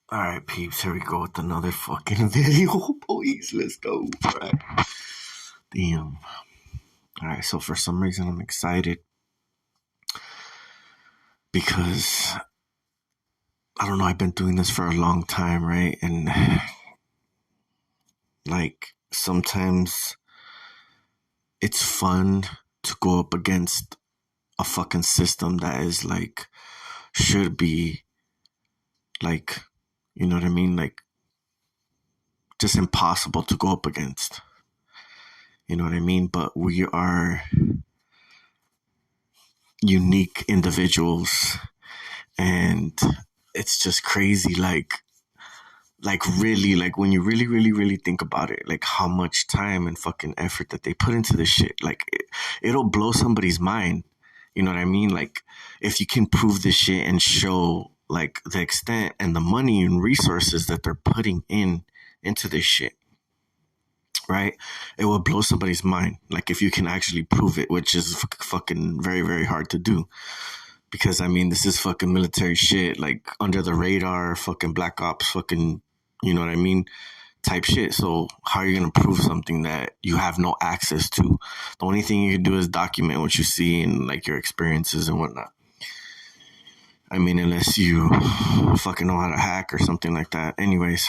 All right, peeps, here we go with another fucking video, boys. Let's go. All right. Damn. All right, so for some reason I'm excited because I don't know, I've been doing this for a long time, right? And like sometimes it's fun to go up against a fucking system that is like should be like, you know what I mean? Like just impossible to go up against. You know what I mean? But we are unique individuals and it's just crazy like really like when you really think about it, like how much time and fucking effort that they put into this shit, like it'll blow somebody's mind. You know what I mean? Like if you can prove this shit and show like the extent and the money and resources that they're putting into this shit, right? It will blow somebody's mind. Like if you can actually prove it, which is fucking very hard to do. Because I mean, this is fucking military shit, like under the radar, fucking black ops, fucking, you know what I mean, type shit. So how are you gonna prove something that you have no access to? The only thing you can do is document what you see and like your experiences and whatnot. I mean, unless you fucking know how to hack or something like that. Anyways,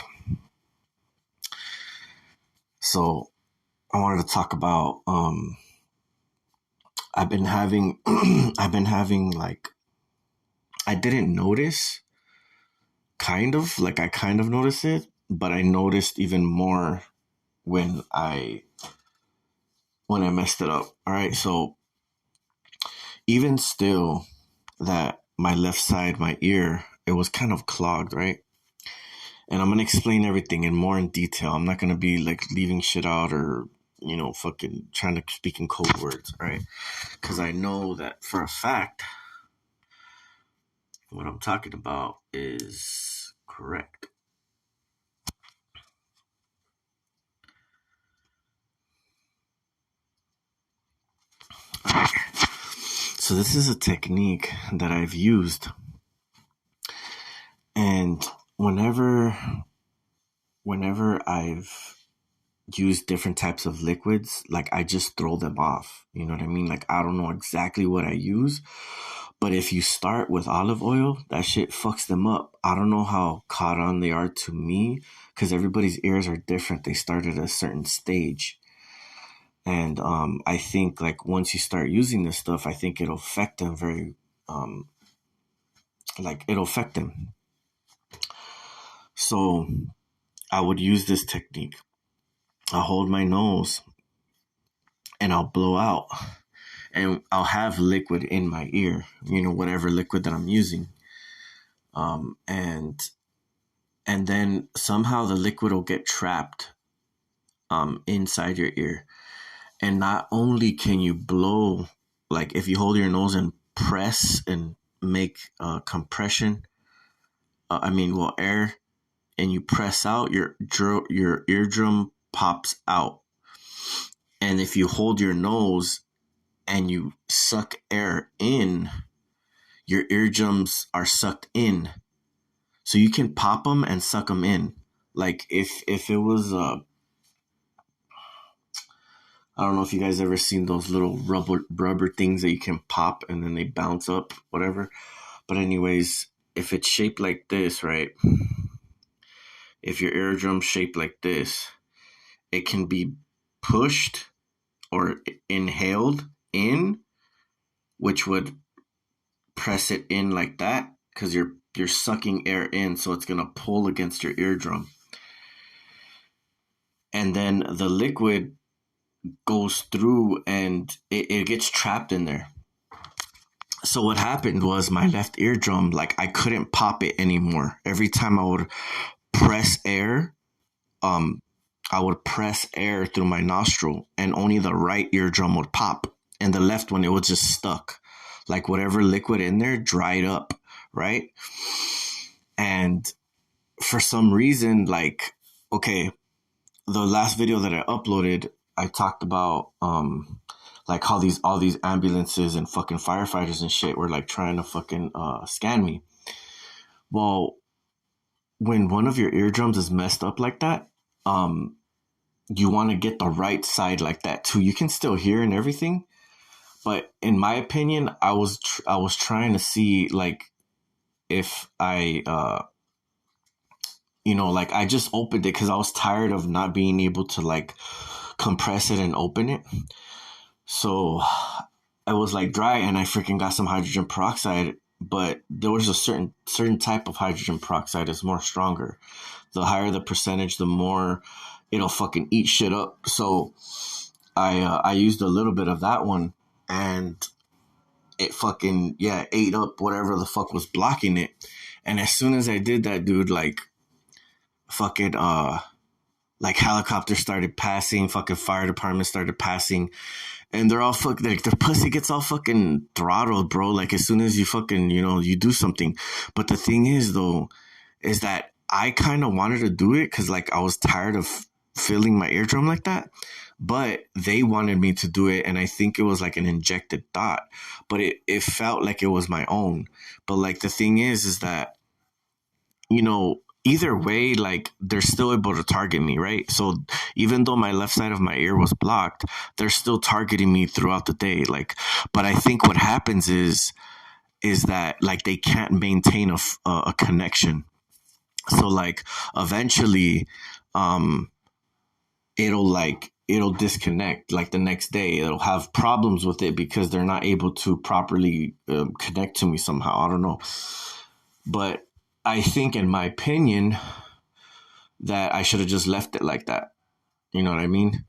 so I wanted to talk about I've been having like I didn't notice I kind of noticed it, but I noticed even more when I messed it up. All right, so even still, that my left side, my ear, it was kind of clogged, right? And I'm gonna explain everything in more in detail. I'm not gonna be like leaving shit out or fucking trying to speak in code words, right? Because I know that for a fact what I'm talking about is correct. So this is a technique that I've used, and whenever I've used different types of liquids, like I just throw them off. You know what I mean? Like I don't know exactly what I use, but if you start with olive oil, that shit fucks them up. I don't know how caught on they are to me because everybody's ears are different. They start at a certain stage. And I think like once you start using this stuff, I think it'll affect them um, it'll affect them. So I would use this technique. I'll hold my nose and I'll blow out and I'll have liquid in my ear, whatever liquid that I'm using. And then somehow the liquid will get trapped inside your ear. And not only can you blow, like if you hold your nose and press and make compression, air, and you press out, your eardrum pops out. And if you hold your nose and you suck air in, your eardrums are sucked in. So you can pop them and suck them in. Like if it was I don't know if you guys ever seen those little rubber things that you can pop and then they bounce up, whatever. But anyways, if it's shaped like this, right? If your eardrum's shaped like this, it can be pushed or inhaled in, which would press it in like that because you're sucking air in, so it's gonna pull against your eardrum, and then the liquid goes through and it gets trapped in there. So what happened was my left eardrum, like I couldn't pop it anymore. Every time I would press air, um, I would press air through my nostril, and only the right eardrum would pop, and the left one it was just stuck, like whatever liquid in there dried up, right? And for some reason, like, okay, the last video that I uploaded, I talked about like how all these ambulances and fucking firefighters and shit were like trying to fucking scan me. Well, when one of your eardrums is messed up like that, um, you want to get the right side like that too. You can still hear and everything, but in my opinion, I was trying to see like if I like I just opened it because I was tired of not being able to like compress it and open it. So I was like dry, and I freaking got some hydrogen peroxide. But there was a certain type of hydrogen peroxide that's more stronger. The higher the percentage, the more it'll fucking eat shit up. So I used a little bit of that one, and it fucking ate up whatever the fuck was blocking it. And as soon as I did that, dude, like fucking like helicopters started passing, fucking fire departments started passing, and they're all fucking like their pussy gets all fucking throttled, bro. Like as soon as you fucking you do something. But the thing is though, is that I kind of wanted to do it because like I was tired of filling my eardrum like that. But they wanted me to do it, and I think it was like an injected thought. But it felt like it was my own. But like the thing is that either way, like they're still able to target me, right? So even though my left side of my ear was blocked, they're still targeting me throughout the day. Like, but I think what happens is that like they can't maintain a connection. So like eventually, um, it'll disconnect like the next day. It'll have problems with it because they're not able to properly connect to me somehow. I don't know, but I think, in my opinion, that I should have just left it like that. You know what I mean?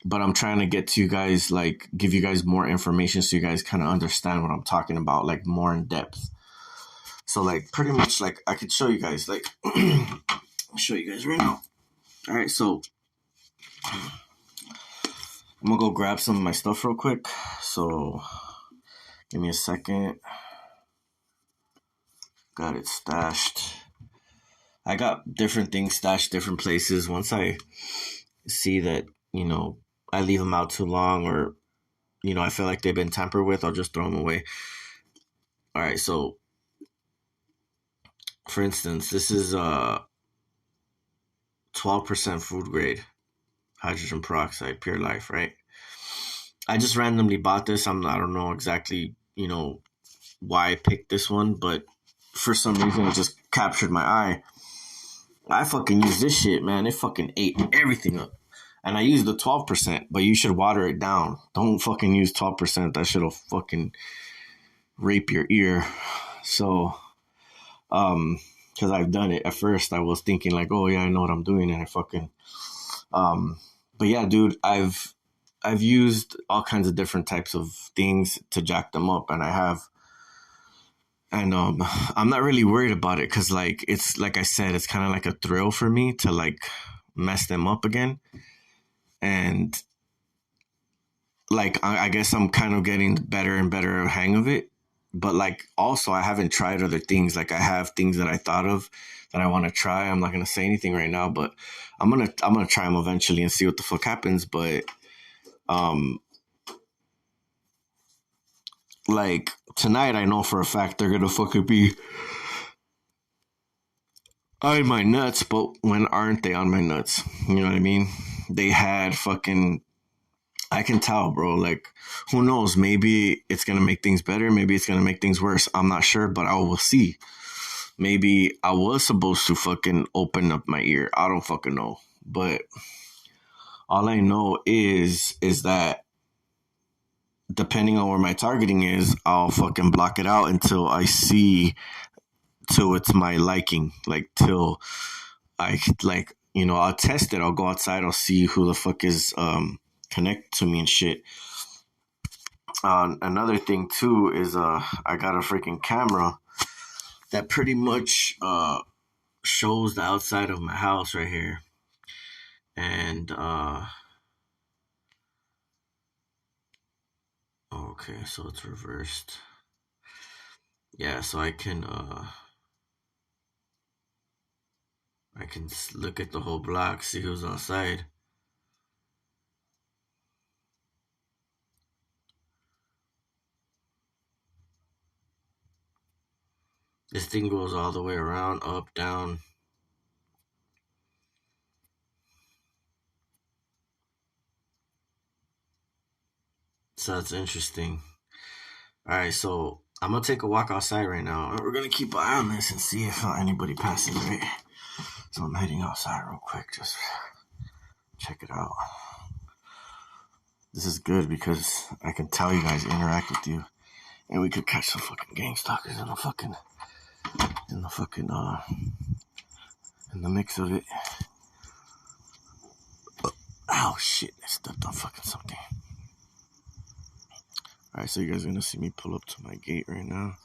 But I'm trying to get to you guys, like, give you guys more information so you guys kind of understand what I'm talking about, like, more in depth. So, like, pretty much, like, I could show you guys, like, I'll show you guys right now. All right, so I'm gonna go grab some of my stuff real quick. So, give me a second. Got it stashed. I got different things stashed different places. Once I see that, I leave them out too long, or I feel like they've been tampered with, I'll just throw them away. All right, so for instance, this is 12% food grade hydrogen peroxide, Pure Life, right? I just randomly bought this. I don't know exactly, why I picked this one, but for some reason it just captured my eye. I fucking use this shit, man. It fucking ate everything up. And I used the 12%, but you should water it down. Don't fucking use 12%. That shit'll fucking rape your ear. So, because I've done it. At first, I was thinking like, oh yeah, I know what I'm doing, and I fucking, um, but yeah, dude, I've used all kinds of different types of things to jack them up, and I have, and I'm not really worried about it because like it's like I said, it's kind of like a thrill for me to like mess them up again, and like I guess I'm kind of getting better and better hang of it. But like also I haven't tried other things. Like I have things that I thought of that I want to try. I'm not gonna say anything right now, but I'm gonna try them eventually and see what the fuck happens. But um like tonight I know for a fact they're gonna fucking be on my nuts, but when aren't they on my nuts? You know what I mean? They had fucking I can tell, bro. Like, who knows? Maybe it's gonna make things better. Maybe it's gonna make things worse. I'm not sure, but I will see. Maybe I was supposed to fucking open up my ear. I don't fucking know. But all I know is that depending on where my targeting is, I'll fucking block it out until I see till it's my liking. Like till I like I'll test it. I'll go outside. I'll see who the fuck is connect to me and shit. Another thing too is I got a freaking camera that pretty much shows the outside of my house right here, and okay, so it's reversed. Yeah, so I can look at the whole block, see who's outside. This thing goes all the way around, up, down. That's interesting. All right, so I'm gonna take a walk outside right now, and we're gonna keep an eye on this and see if anybody passes. Right. So I'm heading outside real quick. Just check it out. This is good because I can tell you guys interact with you, and we could catch some fucking gang stalkers in the fucking in the mix of it. Oh shit! I stepped on fucking something. All right, so you guys are gonna see me pull up to my gate right now.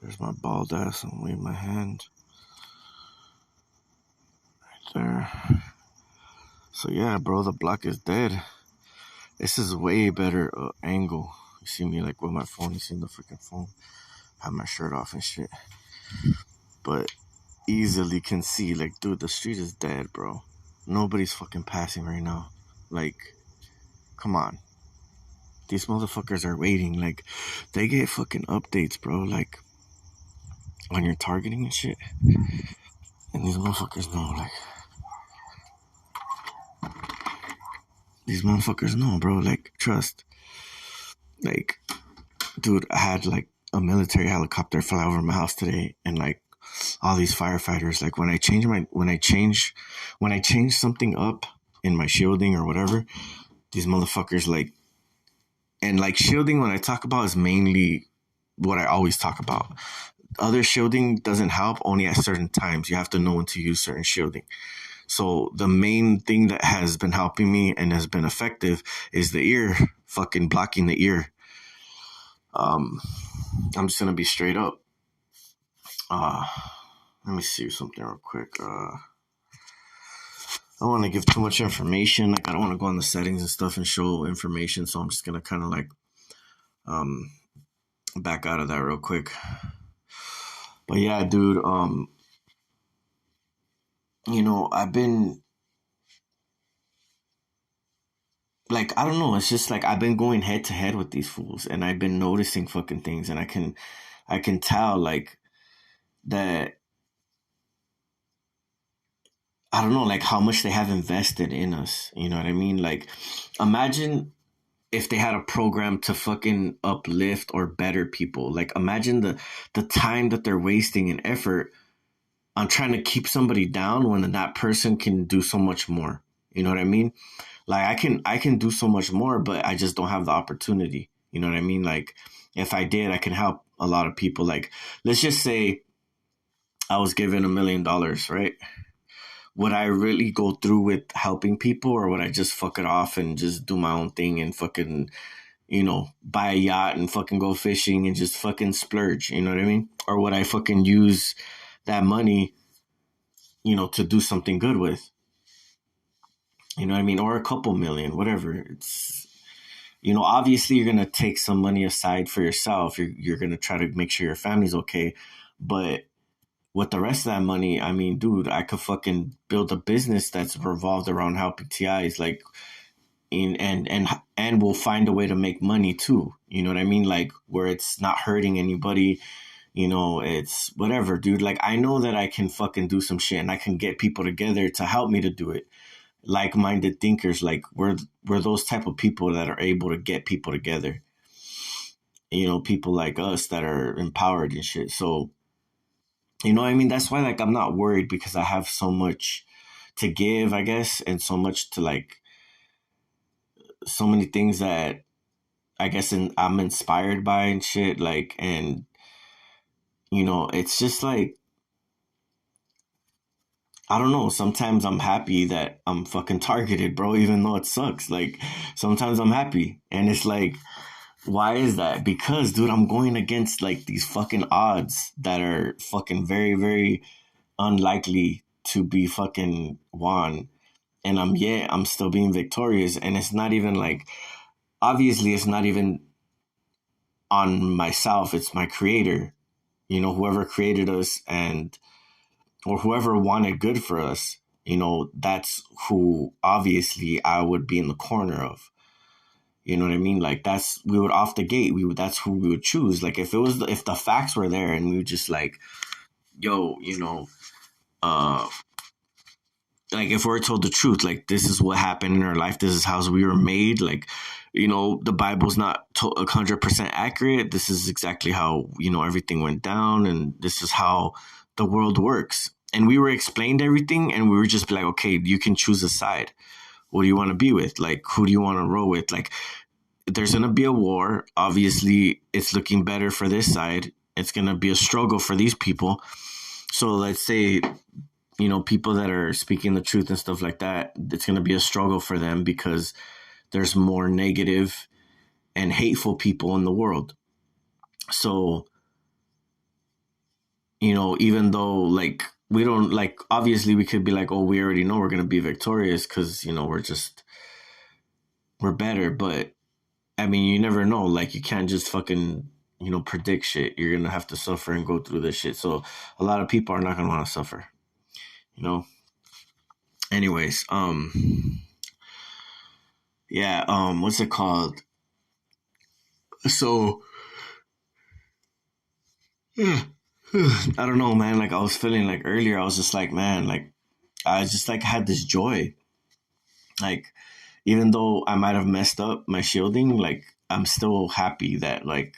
There's my bald ass. I'm waving my hand right there. So yeah, bro, the block is dead. This is way better angle. You see me like with my phone. You see the freaking phone. Have my shirt off and shit. But easily can see like, dude, the street is dead, bro. Nobody's fucking passing right now. Like, come on. These motherfuckers are waiting. Like, they get fucking updates, bro. Like, on your targeting and shit. And these motherfuckers know, like, these motherfuckers know, bro. Like, trust. Like, dude, I had like a military helicopter fly over my house today, and like all these firefighters, like when I change something up in my shielding or whatever, these motherfuckers like, and like shielding when I talk about is mainly what I always talk about. Other shielding doesn't help only at certain times. You have to know when to use certain shielding. So the main thing that has been helping me and has been effective is the ear, fucking blocking the ear. I'm just gonna be straight up. Let me see something real quick. I don't want to give too much information. Like I don't want to go on the settings and stuff and show information. So I'm just gonna kind of like back out of that real quick. But yeah, dude. You know, I've been like, I don't know. It's just like I've been going head to head with these fools, and I've been noticing fucking things, and I can tell like that. I don't know, like how much they have invested in us. You know what I mean? Like, imagine if they had a program to fucking uplift or better people. Like, imagine the time that they're wasting and effort on trying to keep somebody down when that person can do so much more. You know what I mean? Like, I can do so much more, but I just don't have the opportunity. You know what I mean? Like, if I did, I can help a lot of people. Like, let's just say I was given $1 million, right? Would I really go through with helping people, or would I just fuck it off and just do my own thing and fucking, buy a yacht and fucking go fishing and just fucking splurge? You know what I mean? Or would I fucking use that money, to do something good with? You know what I mean? Or a couple million, whatever. It's, obviously you're going to take some money aside for yourself. You're going to try to make sure your family's okay. But with the rest of that money, I mean, dude, I could fucking build a business that's revolved around helping TIs, like, and we'll find a way to make money too. You know what I mean? Like, where it's not hurting anybody. It's whatever, dude. Like, I know that I can fucking do some shit, and I can get people together to help me to do it. Like-minded thinkers, like we're those type of people that are able to get people together. People like us that are empowered and shit. So, I mean, that's why, like, I'm not worried because I have so much to give, I guess, and so much to, like, so many things that I guess I'm inspired by and shit. Like, and, it's just like, I don't know. Sometimes I'm happy that I'm fucking targeted, bro, even though it sucks. Like, sometimes I'm happy. And it's like, why is that? Because, dude, I'm going against, like, these fucking odds that are fucking very, very unlikely to be fucking won. And I'm still being victorious. And it's not even like, obviously, it's not even on myself. It's my creator, whoever created us or whoever wanted good for us, that's who obviously I would be in the corner of. You know what I mean? Like, we would off the gate, that's who we would choose. Like, if the facts were there and we would just like, yo, like if we're told the truth, like this is what happened in our life, this is how we were made, like, the Bible's not 100% accurate. This is exactly how, everything went down, and this is how the world works. And we were explained everything, and we were just like, okay, you can choose a side. What do you want to be with? Like, who do you want to roll with? Like, there's going to be a war. Obviously, it's looking better for this side. It's going to be a struggle for these people. So let's say, people that are speaking the truth and stuff like that, it's going to be a struggle for them because there's more negative and hateful people in the world. So, even though, like, we don't, like, obviously we could be like, oh, we already know we're going to be victorious because, we're better. But I mean, you never know. Like, you can't just fucking, predict shit. You're going to have to suffer and go through this shit. So a lot of people are not going to want to suffer, Anyways, yeah, what's it called? So, I don't know, man. Like, I was feeling like earlier, I was just like, man, like, I just like had this joy. Like, even though I might have messed up my shielding, like, I'm still happy that, like,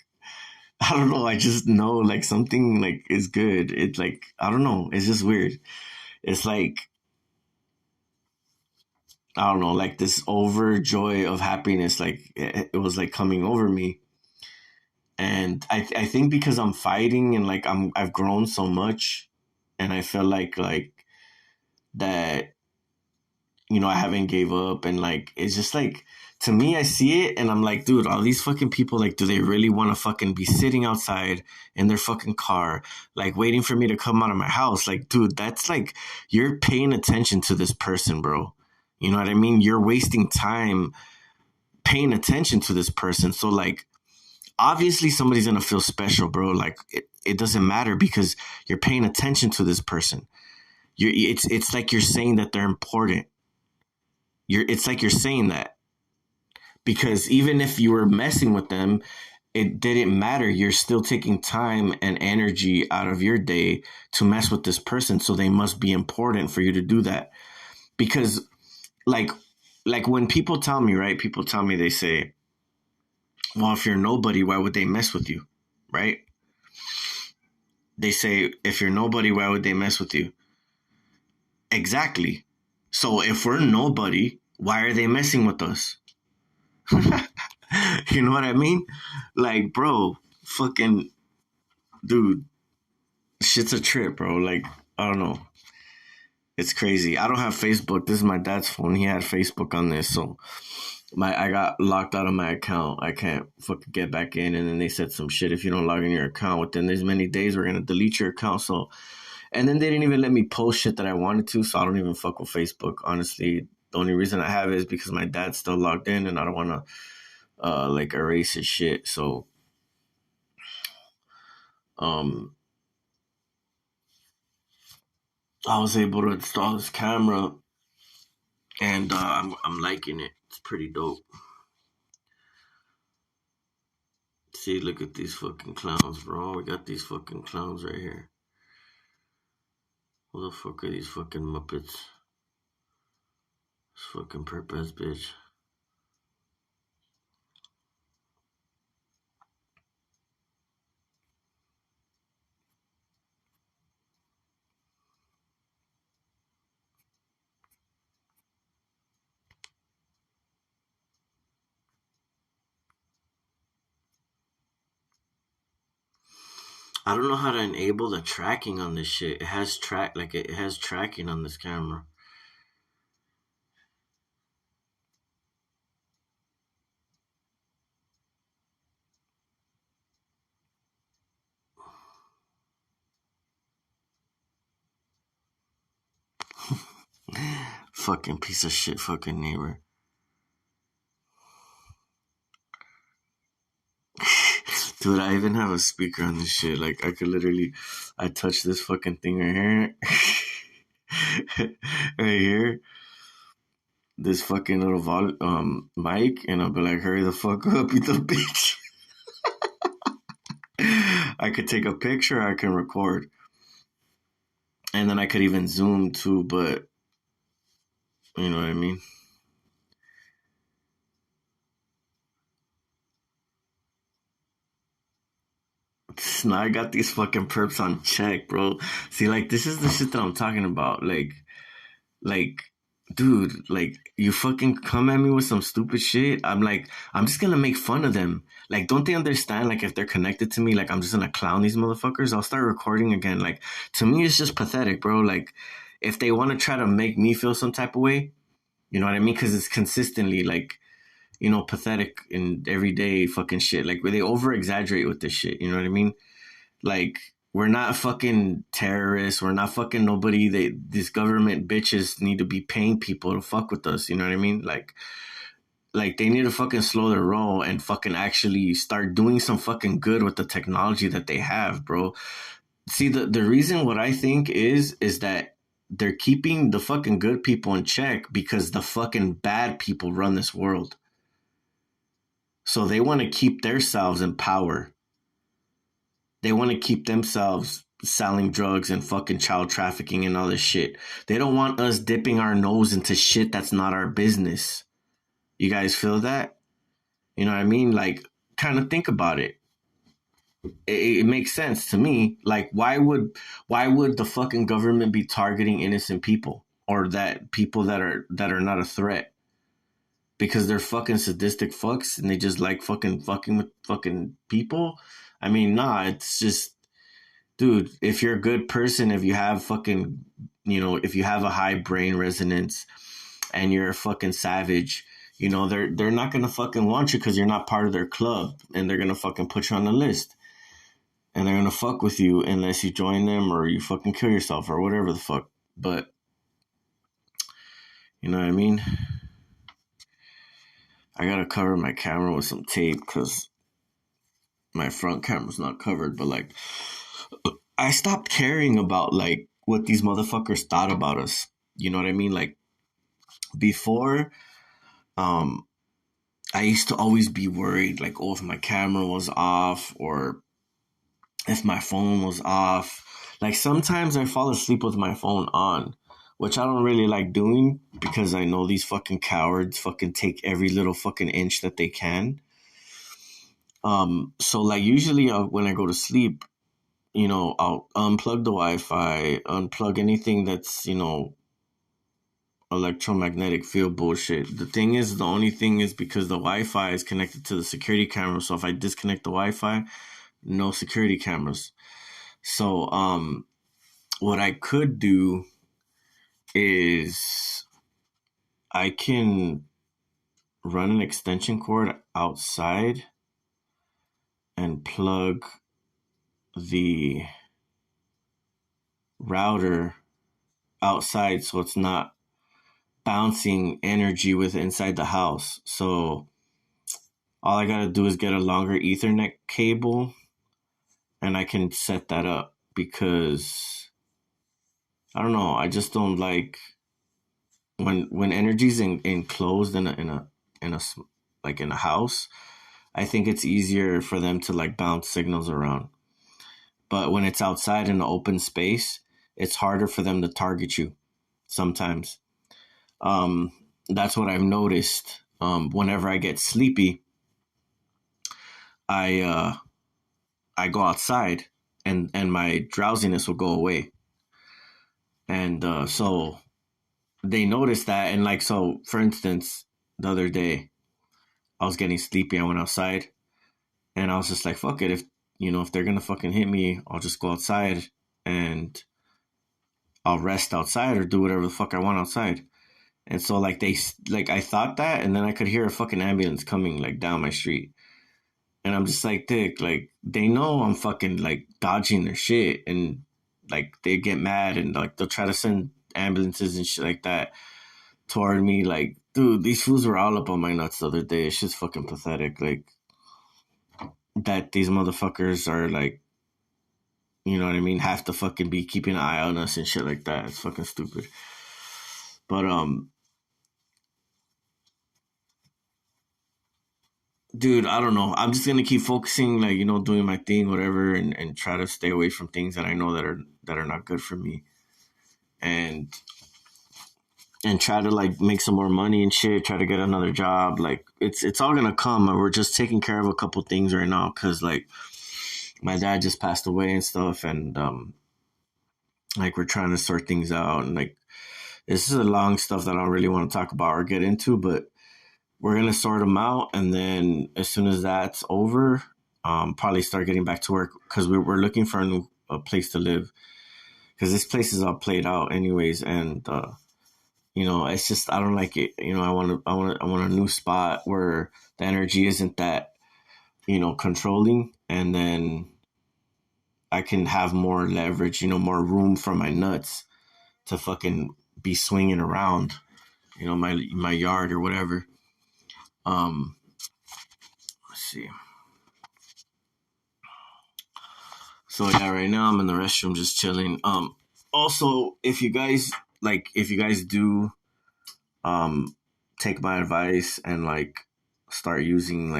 I don't know. I just know like something like is good. It's like, I don't know. It's just weird. It's like, I don't know, like this overjoy of happiness. Like it was like coming over me. And I think because I'm fighting and like I've grown so much, and I feel like that, I haven't gave up, and like it's just like, to me, I see it and I'm like, dude, all these fucking people, like, do they really want to fucking be sitting outside in their fucking car, like waiting for me to come out of my house? Like, dude, that's like, you're paying attention to this person, bro. You know what I mean? You're wasting time paying attention to this person. So like, obviously somebody's gonna feel special, bro. Like it doesn't matter because you're paying attention to this person. It's like you're saying that they're important. It's like you're saying that, because even if you were messing with them, it didn't matter. You're still taking time and energy out of your day to mess with this person. So they must be important for you to do that. Because like when people tell me, right? People tell me, they say, well, if you're nobody, why would they mess with you? Right? They say, if you're nobody, why would they mess with you? Exactly. So if we're nobody, why are they messing with us? You know what I mean? Like, bro, fucking dude, shit's a trip, bro. Like, I don't know. It's crazy. I don't have Facebook. This is my dad's phone. He had Facebook on this, so I got locked out of my account. I can't fucking get back in. And then they said some shit. If you don't log in your account within this many days, we're gonna delete your account. So, and then they didn't even let me post shit that I wanted to. So I don't even fuck with Facebook. Honestly, the only reason I have it is because my dad's still logged in, and I don't want to like erase his shit. So, um, I was able to install this camera, and I'm liking it. It's pretty dope. See, look at these fucking clowns, bro. We got these fucking clowns right here. Who the fuck are these fucking Muppets? This fucking perp ass bitch. I don't know how to enable the tracking on this shit. It has it has tracking on this camera. Fucking piece of shit, fucking neighbor. Dude, I even have a speaker on this shit. Like, I could literally, I touch this fucking thing right here. Right here. This fucking little mic, and I'll be like, hurry the fuck up, you little bitch. I could take a picture, I can record. And then I could even zoom too, but You know what I mean? Now I got these fucking perps on check, bro. See, like, this is the shit that I'm talking about. Like, dude, like, you fucking come at me with some stupid shit. I'm like, I'm just gonna make fun of them. Like, don't they understand? Like, if they're connected to me, like, I'm just gonna clown these motherfuckers. I'll start recording again. Like, to me, it's just pathetic, bro. Like, if they want to try to make me feel some type of way, you know what I mean? Because it's consistently like, pathetic in everyday fucking shit. Like, where they over exaggerate with this shit. You know what I mean? Like, we're not fucking terrorists. We're not fucking nobody. These government bitches need to be paying people to fuck with us. You know what I mean? Like they need to fucking slow their roll and fucking actually start doing some fucking good with the technology that they have, bro. See, the reason what I think is that they're keeping the fucking good people in check because the fucking bad people run this world. So they want to keep themselves in power. They want to keep themselves selling drugs and fucking child trafficking and all this shit. They don't want us dipping our nose into shit that's not our business. You guys feel that? You know what I mean? Like, kind of think about it. It makes sense to me. Like, why would the fucking government be targeting innocent people or that people that are not a threat? Because they're fucking sadistic fucks and they just like fucking with fucking people. I mean, nah, it's just, dude, if you're a good person, if you have fucking, if you have a high brain resonance and you're a fucking savage, they're not gonna fucking want you because you're not part of their club, and they're gonna fucking put you on the list, and they're gonna fuck with you unless you join them or you fucking kill yourself or whatever the fuck. But you know what I mean? I gotta cover my camera with some tape because my front camera's not covered. But like, I stopped caring about like what these motherfuckers thought about us. You know what I mean? Like before, um, I used to always be worried, like, oh, if my camera was off or if my phone was off. Like sometimes I fall asleep with my phone on, which I don't really like doing because I know these fucking cowards fucking take every little fucking inch that they can. So like usually when I go to sleep, I'll unplug the Wi-Fi, unplug anything that's, electromagnetic field bullshit. The thing is, the only thing is because the Wi-Fi is connected to the security camera. So if I disconnect the Wi-Fi, no security cameras. So what I could do is I can run an extension cord outside and plug the router outside so it's not bouncing energy with inside the house. So all I gotta do is get a longer Ethernet cable and I can set that up because I don't know, I just don't like when energy's enclosed in a like in a house. I think it's easier for them to like bounce signals around. But when it's outside in the open space, it's harder for them to target you sometimes. Um, that's what I've noticed. Whenever I get sleepy, I I go outside and my drowsiness will go away. And so they noticed that. And like, so for instance, the other day, I was getting sleepy. I went outside and I was just like, fuck it. If they're going to fucking hit me, I'll just go outside and I'll rest outside or do whatever the fuck I want outside. And so like I thought that, and then I could hear a fucking ambulance coming like down my street. And I'm just like, dick, like they know I'm fucking like dodging their shit, and like they get mad and like they'll try to send ambulances and shit like that toward me. Like, dude, these fools were all up on my nuts the other day. It's just fucking pathetic. Like that these motherfuckers are like, you know what I mean, have to fucking be keeping an eye on us and shit like that. It's fucking stupid. But dude, I don't know. I'm just gonna keep focusing, like, doing my thing, whatever, and try to stay away from things that I know that are not good for me. And and try to like make some more money and shit, try to get another job. Like it's all gonna come, and we're just taking care of a couple things right now because like my dad just passed away and stuff, and like we're trying to sort things out, and like this is a long stuff that I don't really want to talk about or get into, but we're gonna sort them out, and then as soon as that's over, probably start getting back to work because we're looking for a new place to live because this place is all played out anyways, and it's just I don't like it. I want a new spot where the energy isn't that controlling, and then I can have more leverage, more room for my nuts to fucking be swinging around, my yard or whatever. Um, let's see. So yeah, right now I'm in the restroom just chilling. Also, if you guys do um take my advice and like start using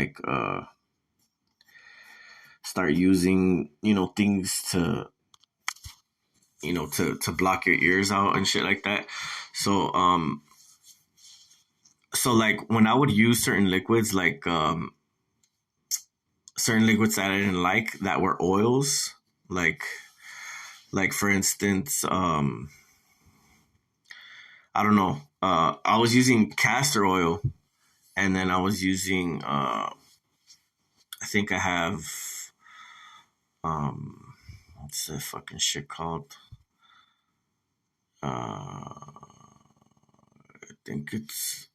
things to to block your ears out and shit like that. So like when I would use certain liquids that I didn't like that were oils, like for instance, I don't know, I was using castor oil, and then I was using I think I have what's the fucking shit called? I think it's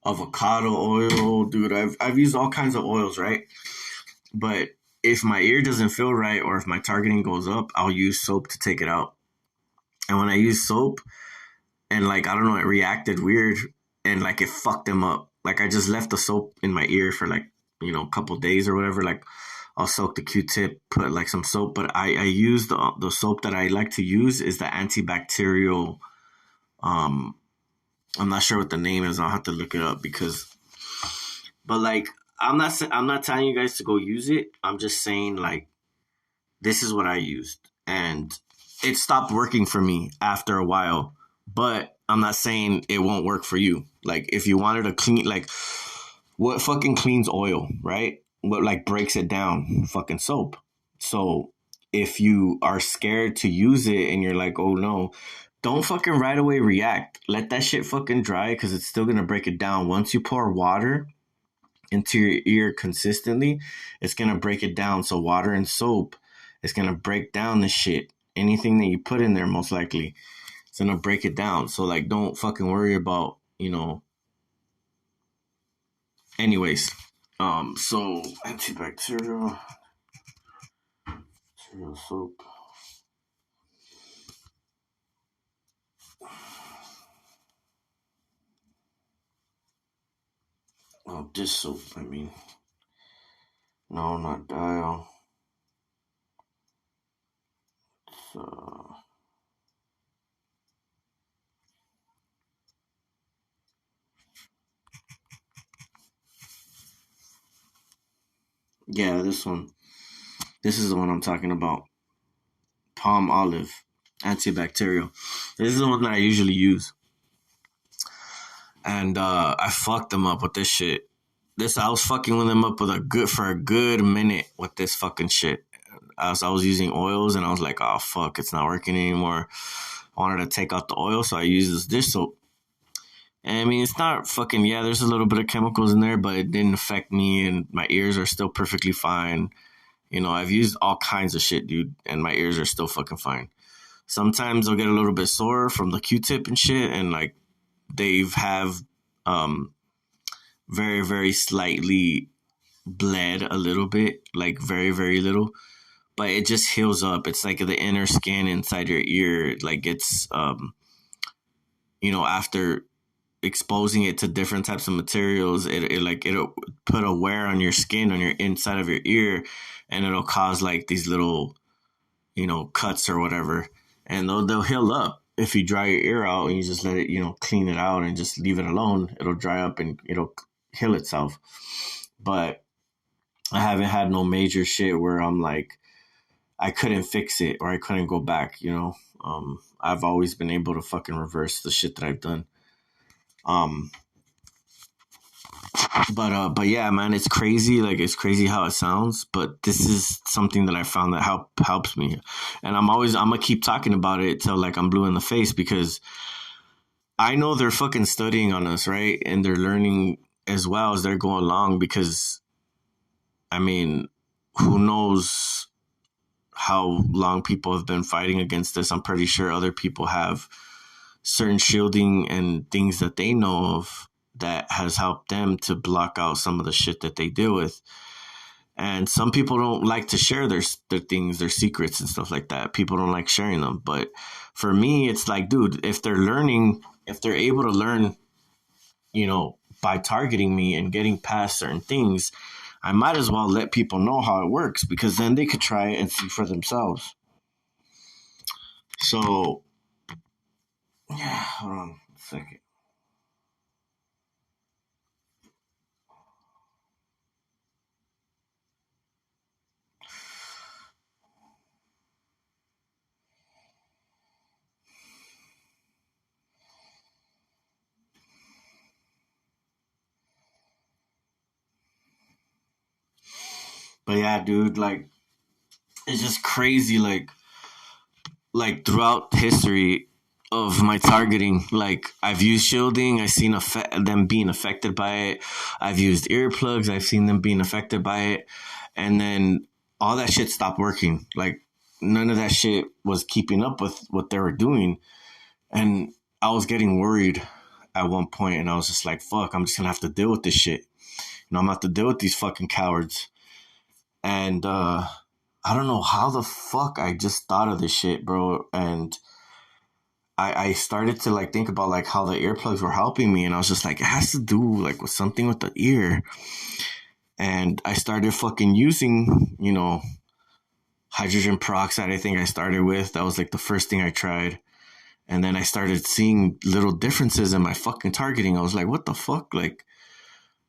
avocado oil, dude. I've used all kinds of oils, right? But if my ear doesn't feel right or if my targeting goes up, I'll use soap to take it out. And when I use soap, and like I don't know, it reacted weird, and like it fucked them up. Like I just left the soap in my ear for like a couple days or whatever. Like I'll soak the Q-tip, put like some soap, but I use the soap that I like to use is the antibacterial. Um, I'm not sure what the name is. I'll have to look it up but like I'm not telling you guys to go use it. I'm just saying like this is what I used, and it stopped working for me after a while. But I'm not saying it won't work for you. Like if you wanted to clean, like what fucking cleans oil, right? What like breaks it down? Fucking soap. So if you are scared to use it and you're like, oh no, don't fucking right away react. Let that shit fucking dry because it's still gonna break it down. Once you pour water into your ear consistently, it's gonna break it down. So water and soap is gonna break down the shit. Anything that you put in there, most likely, it's gonna break it down. So like, don't fucking worry about Anyways, so antibacterial soap. Oh, dish soap. I mean, no, not dial. It's, yeah, this one. This is the one I'm talking about. Palm olive, antibacterial. This is the one that I usually use, and I fucked them up with this shit. I was fucking with them up for a good minute with this fucking shit. I was using oils, and I was like, oh fuck, it's not working anymore. I wanted to take out the oil, so I used this dish soap. And I mean, it's not fucking, yeah, there's a little bit of chemicals in there, but it didn't affect me, and my ears are still perfectly fine. I've used all kinds of shit, dude, and my ears are still fucking fine. Sometimes I'll get a little bit sore from the Q-tip and shit, and like they've have um, very, very slightly bled a little bit, like very, very little, but it just heals up. It's like the inner skin inside your ear, like it's, after exposing it to different types of materials, it'll put a wear on your skin on your inside of your ear, and it'll cause like these little cuts or whatever, and they'll heal up if you dry your ear out and you just let it clean it out and just leave it alone. It'll dry up and it'll heal itself. But I haven't had no major shit where I'm like I couldn't fix it or I couldn't go back, I've always been able to fucking reverse the shit that I've done. Um, but yeah, man, it's crazy. Like it's crazy how it sounds, but this is something that I found that helps me, and I'm gonna keep talking about it till like I'm blue in the face because I know they're fucking studying on us, right? And they're learning as well as they're going along because I mean, who knows how long people have been fighting against this? I'm pretty sure other people have certain shielding and things that they know of that has helped them to block out some of the shit that they deal with. And some people don't like to share their things, their secrets and stuff like that. People don't like sharing them. But for me, it's like, dude, if they're able to learn, by targeting me and getting past certain things, I might as well let people know how it works because then they could try it and see for themselves. So, yeah, hold on a second. But yeah, dude, like it's just crazy. Like throughout history of my targeting, like I've used shielding, I've seen them being affected by it. I've used earplugs, I've seen them being affected by it, and then all that shit stopped working. Like none of that shit was keeping up with what they were doing, and I was getting worried at one point, and I was just like, "Fuck, I'm just gonna have to deal with this shit." I'm gonna have to deal with these fucking cowards. And I don't know how the fuck I just thought of this shit, bro. And I started to like think about like how the earplugs were helping me, and I was just like, it has to do like with something with the ear. And I started fucking using, hydrogen peroxide. I think I started with that was like the first thing I tried, and then I started seeing little differences in my fucking targeting. I was like, what the fuck, like.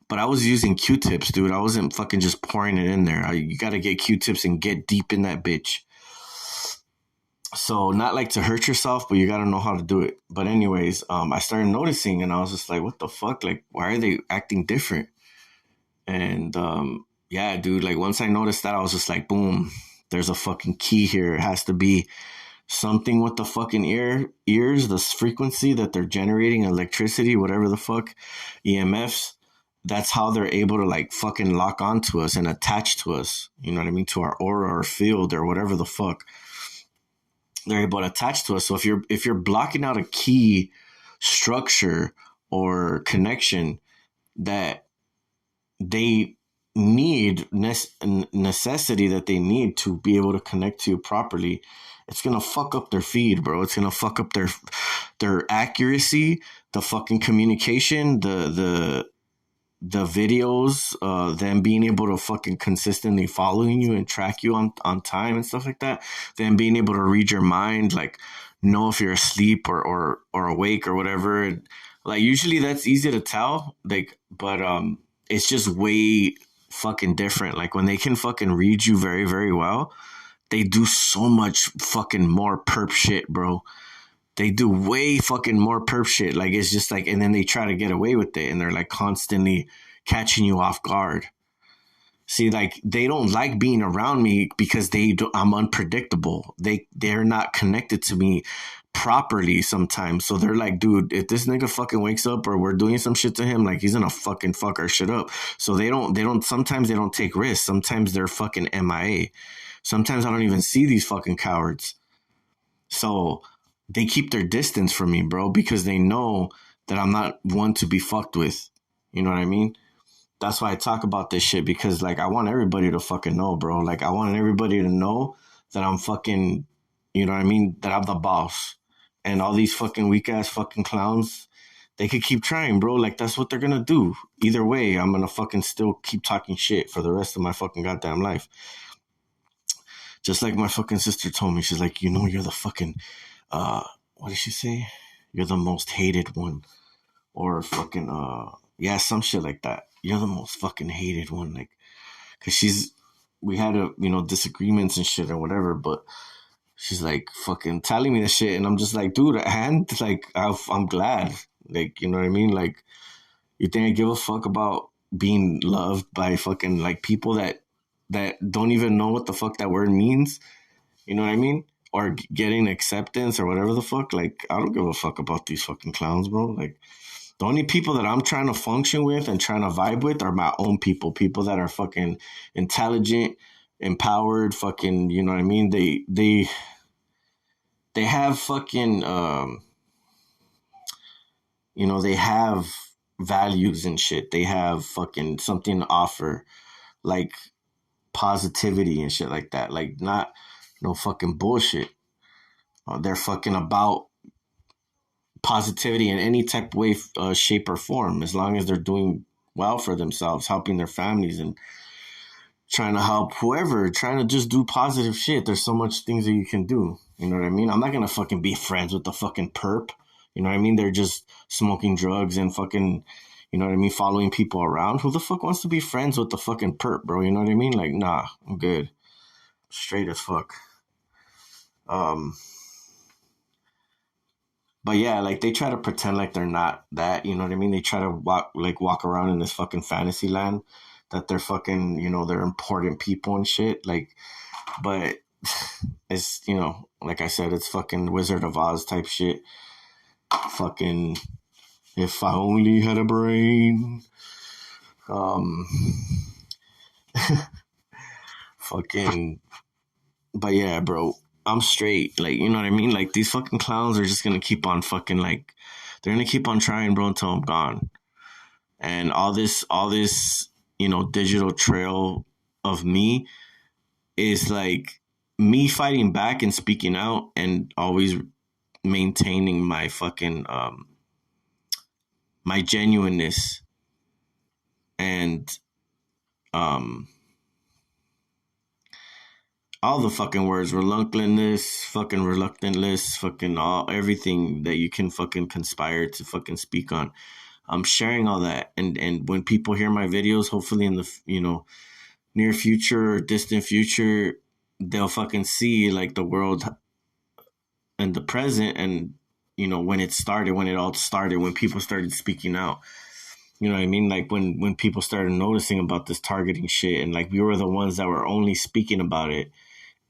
But I was using Q-tips, dude. I wasn't fucking just pouring it in there. You got to get Q-tips and get deep in that bitch. So not like to hurt yourself, but you got to know how to do it. But anyways, I started noticing, and I was just like, what the fuck? Like, why are they acting different? And yeah, dude. Like once I noticed that, I was just like, boom. There's a fucking key here. It has to be something with the fucking ears, the frequency that they're generating electricity, whatever the fuck, EMFs. That's how they're able to like fucking lock onto us and attach to us. You know what I mean? To our aura or field or whatever the fuck. They're able to attach to us. So if you're blocking out a key structure or connection that they need necessity that they need to be able to connect to you properly, it's gonna fuck up their feed, bro. It's gonna fuck up their accuracy, the fucking communication, the videos, them being able to fucking consistently following you and track you on time and stuff like that, them being able to read your mind, like know if you're asleep or awake or whatever. And, like usually that's easy to tell, like, but it's just way fucking different. Like when they can fucking read you very, very well, they do so much fucking more perp shit, bro. They do way fucking more perp shit. Like it's just like, and then they try to get away with it, and they're like constantly catching you off guard. See, like they don't like being around me because I'm unpredictable. They're not connected to me properly sometimes. So they're like, dude, if this nigga fucking wakes up or we're doing some shit to him, like he's gonna fucking fuck our shit up. So sometimes they don't take risks. Sometimes they're fucking MIA. Sometimes I don't even see these fucking cowards. So they keep their distance from me, bro, because they know that I'm not one to be fucked with. You know what I mean? That's why I talk about this shit, because like I want everybody to fucking know, bro. Like I want everybody to know that I'm fucking, you know what I mean? That I'm the boss. And all these fucking weak ass fucking clowns, they could keep trying, bro. Like that's what they're gonna do. Either way, I'm gonna fucking still keep talking shit for the rest of my fucking goddamn life. Just like my fucking sister told me, she's like, you're the fucking what did she say? You're the most hated one. Or fucking yeah, some shit like that. You're the most fucking hated one. Like, cause we had disagreements and shit or whatever, but she's like fucking telling me the shit, and I'm just like, dude, and like I'm glad, like, you know what I mean? Like, you think I give a fuck about being loved by fucking like people that don't even know what the fuck that word means? You know what I mean? Or getting acceptance or whatever the fuck. Like, I don't give a fuck about these fucking clowns, bro. Like, the only people that I'm trying to function with and trying to vibe with are my own people that are fucking intelligent, empowered, fucking, you know what I mean? They have fucking they have values and shit. They have fucking something to offer, like positivity and shit like that. Like, not no fucking bullshit. They're fucking about positivity in any type of way, shape, or form, as long as they're doing well for themselves, helping their families, and trying to help whoever, trying to just do positive shit. There's so much things that you can do. You know what I mean? I'm not gonna fucking be friends with the fucking perp. You know what I mean? They're just smoking drugs and fucking, you know what I mean, following people around. Who the fuck wants to be friends with the fucking perp, bro? You know what I mean? Like, nah, I'm good. Straight as fuck. Um, but yeah, like they try to pretend like they're not that, you know what I mean? They try to walk around in this fucking fantasy land that they're fucking, they're important people and shit. Like, but it's, like I said, it's fucking Wizard of Oz type shit. Fucking, if I only had a brain. Um, fucking, but yeah, bro, I'm straight. Like, you know what I mean? Like, these fucking clowns are just gonna keep on fucking, like, they're gonna keep on trying, bro, until I'm gone. And all this, digital trail of me is like me fighting back and speaking out and always maintaining my fucking my genuineness and um all the fucking words, reluctantless, fucking all everything that you can fucking conspire to fucking speak on. I'm sharing all that, and when people hear my videos, hopefully in the near future or distant future, they'll fucking see like the world and the present, and when it all started, when people started speaking out. You know what I mean? Like, when people started noticing about this targeting shit, and like we were the ones that were only speaking about it,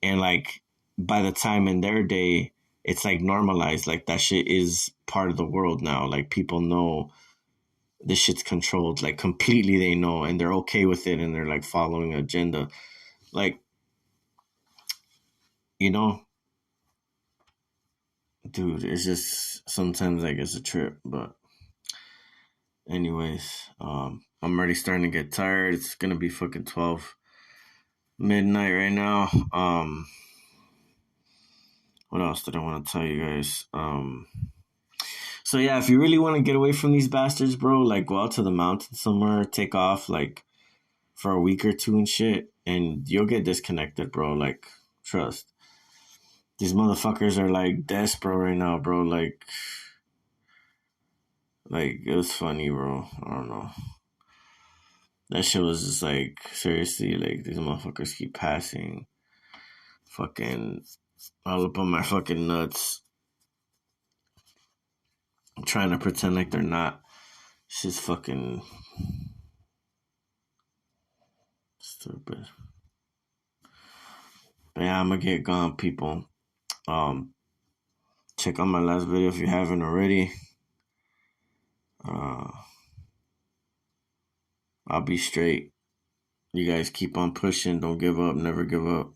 and like by the time in their day, it's like normalized, like that shit is part of the world now. Like, people know this shit's controlled, like completely, they know, and they're okay with it, and they're like following an agenda. Like, you know, dude, it's just sometimes like it's a trip. But anyways, I'm already starting to get tired. It's gonna be fucking 12 midnight right now. What else did I want to tell you guys? So yeah, if you really want to get away from these bastards, bro, like go out to the mountains somewhere, take off like for a week or two and shit, and you'll get disconnected, bro. Like, trust. These motherfuckers are like desperate right now, bro. Like it was funny, bro. I don't know. That shit was just like, seriously, like these motherfuckers keep passing, fucking all up on my fucking nuts, trying to pretend like they're not. It's just fucking stupid. But yeah, I'm gonna get gone, people. Um, check out my last video if you haven't already. Uh, I'll be straight. You guys keep on pushing. Don't give up. Never give up.